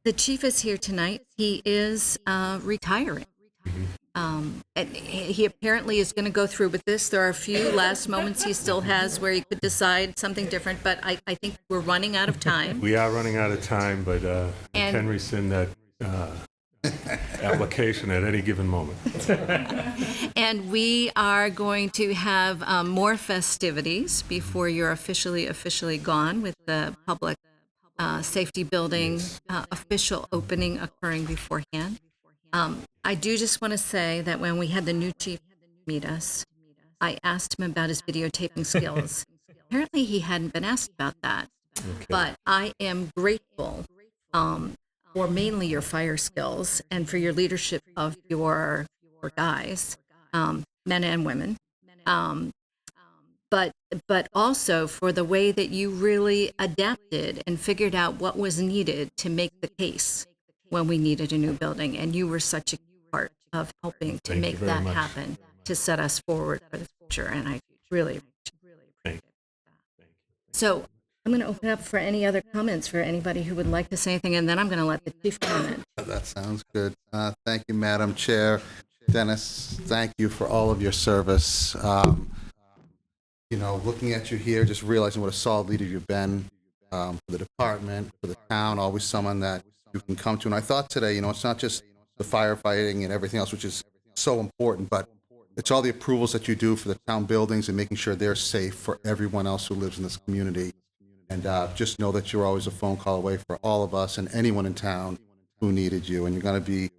the chief is here tonight. He is retiring. And he apparently is going to go through with this. There are a few last moments he still has where he could decide something different, but I think we're running out of time. We are running out of time, but we can rescind that application at any given moment. And we are going to have more festivities before you're officially gone, with the public safety building official opening occurring beforehand. I do just want to say that when we had the new chief meet us, I asked him about his videotaping skills. Apparently he hadn't been asked about that. Okay. But I am grateful for mainly your fire skills and for your leadership of your guys, men and women. But also for the way that you really adapted and figured out what was needed to make the case when we needed a new building. And you were such a part of helping to make that happen, to set us forward for the future. And I really appreciate that. So I'm going to open up for any other comments for anybody who would like to say anything, and then I'm going to let the chief comment. That sounds good. Thank you, Madam Chair. Dennis, thank you for all of your service. Looking at you here, just realizing what a solid leader you've been for the department, for the town, always someone that you can come to. And I thought today, it's not just the firefighting and everything else, which is so important, but it's all the approvals that you do for the town buildings and making sure they're safe for everyone else who lives in this community. And just know that you're always a phone call away for all of us and anyone in town who needed you. And you're going to be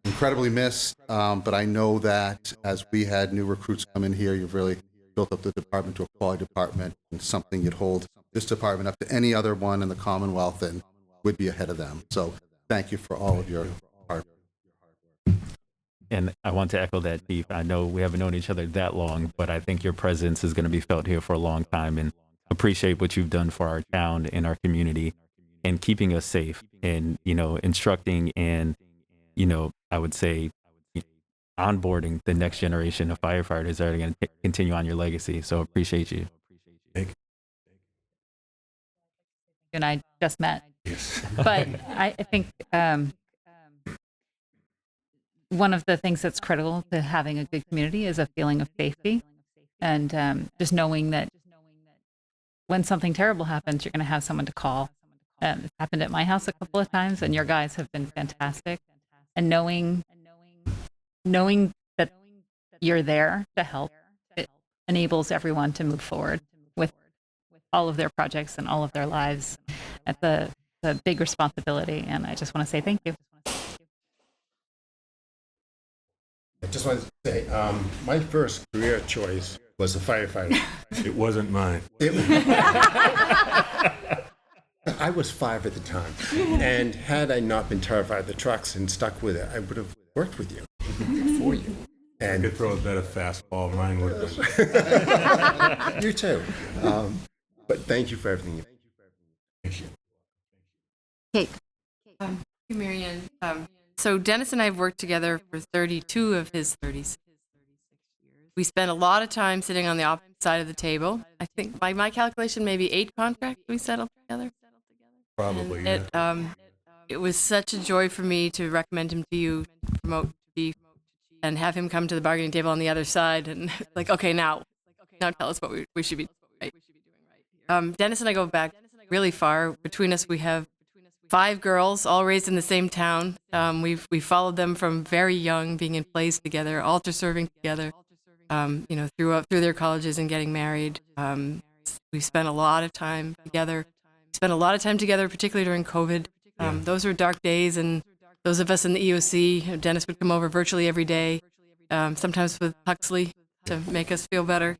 incredibly missed. But I know that as we had new recruits come in here, you've really built up the department to a quality department, and something you'd hold this department up to any other one in the Commonwealth and would be ahead of them. So thank you for all of your hard work. And I want to echo that, Chief. I know we haven't known each other that long, but I think your presence is going to be felt here for a long time, and appreciate what you've done for our town and our community and keeping us safe and, instructing and, I would say onboarding the next generation of firefighters that are going to continue on your legacy. So appreciate you. Thank you. And I just met. Yes. But I think one of the things that's critical to having a good community is a feeling of safety, and just knowing that when something terrible happens, you're going to have someone to call. It's happened at my house a couple of times, and your guys have been fantastic. And knowing that you're there to help, it enables everyone to move forward with all of their projects and all of their lives. It's a big responsibility, and I just want to say thank you. I just wanted to say, my first career choice was a firefighter. It wasn't mine. I was 5 at the time, and had I not been terrified of the trucks and stuck with it, I would have worked with you, for you. And I could throw a better fastball. Mine would have been. You too. But thank you for everything. Thank you. Kate. Thank you, Marianne. So Dennis and I have worked together for 32 of his 36 years. We spent a lot of time sitting on the opposite side of the table. I think by my calculation, maybe 8 contracts we settled together. Probably, yeah. It was such a joy for me to recommend him to you, promote to chief, and have him come to the bargaining table on the other side and okay, now tell us what we should be doing right. Dennis and I go back really far. Between us, we have 5 girls, all raised in the same town. We followed them from very young, being in plays together, altar serving together, through their colleges and getting married. We spent a lot of time together. Particularly during COVID. Those were dark days, and those of us in the EOC, Dennis would come over virtually every day, sometimes with Huxley to make us feel better.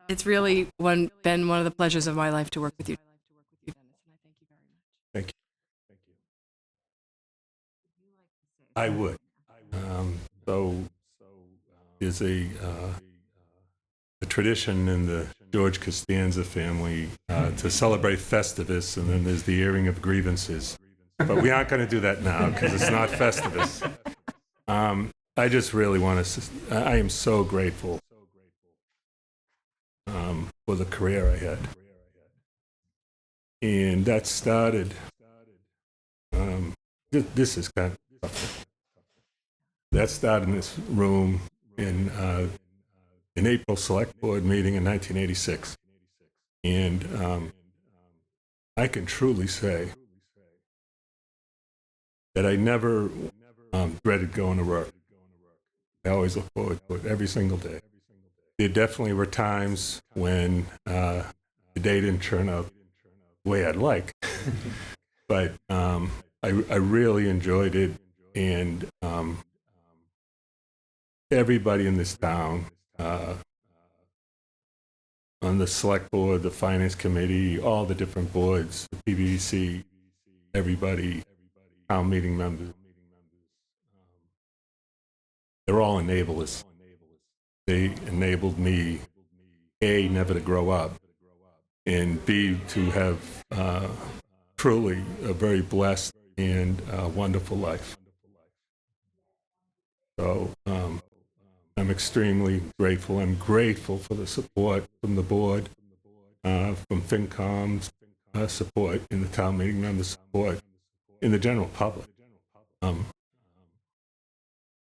It's really been one of the pleasures of my life to work with you. Thank you. I would. There's a tradition in the George Costanza family to celebrate Festivus, and then there's the airing of grievances. But we aren't going to do that now because it's not Festivus. I just really want to. I am so grateful for the career I had, and that started this is kind of tough. That started in this room in an April Select Board meeting in 1986. And I can truly say that I never dreaded going to work. I always look forward to it every single day. There definitely were times when the day didn't turn out the way I'd like, but I really enjoyed it, and everybody in this town, on the select board, the finance committee, all the different boards, the PBC, everybody, town meeting members, they're all enablers. They enabled me, A, never to grow up, and B, to have truly a very blessed and wonderful life. So I'm extremely grateful. I'm grateful for the support from the board, from FinCom's support, in the town meeting members' support, in the general public.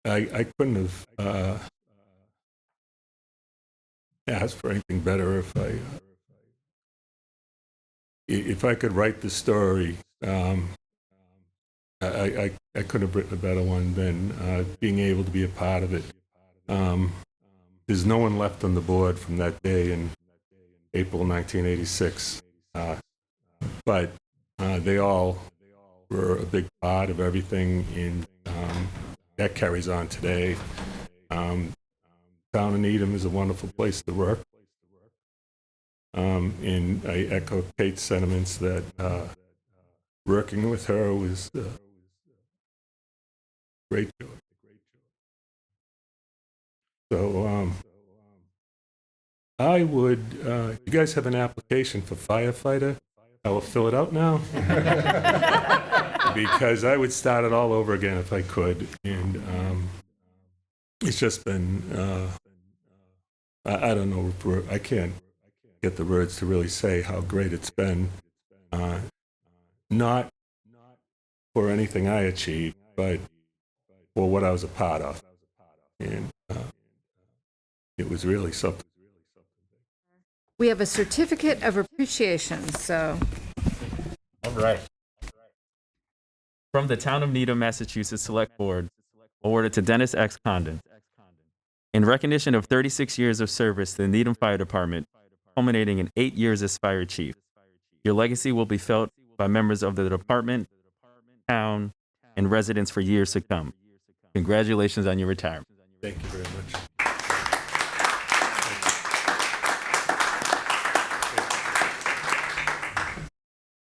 I couldn't have asked for anything better if I could write the story. I could have written a better one than being able to be a part of it. There's no one left on the board from that day in April 1986, but they all were a big part of everything, and that carries on today. Town of Needham is a wonderful place to work, and I echo Kate's sentiments that working with her was great joy. So I would, you guys have an application for firefighter? I will fill it out now. Because I would start it all over again if I could. And it's just been, I don't know, I can't get the words to really say how great it's been. Not for anything I achieved, but for what I was a part of. And it was really something. We have a certificate of appreciation, so. All right. From the Town of Needham, Massachusetts Select Board, awarded to Dennis X. Condon. In recognition of 36 years of service to the Needham Fire Department, culminating in 8 years as Fire Chief, your legacy will be felt by members of the department, town, and residents for years to come. Congratulations on your retirement. Thank you very much.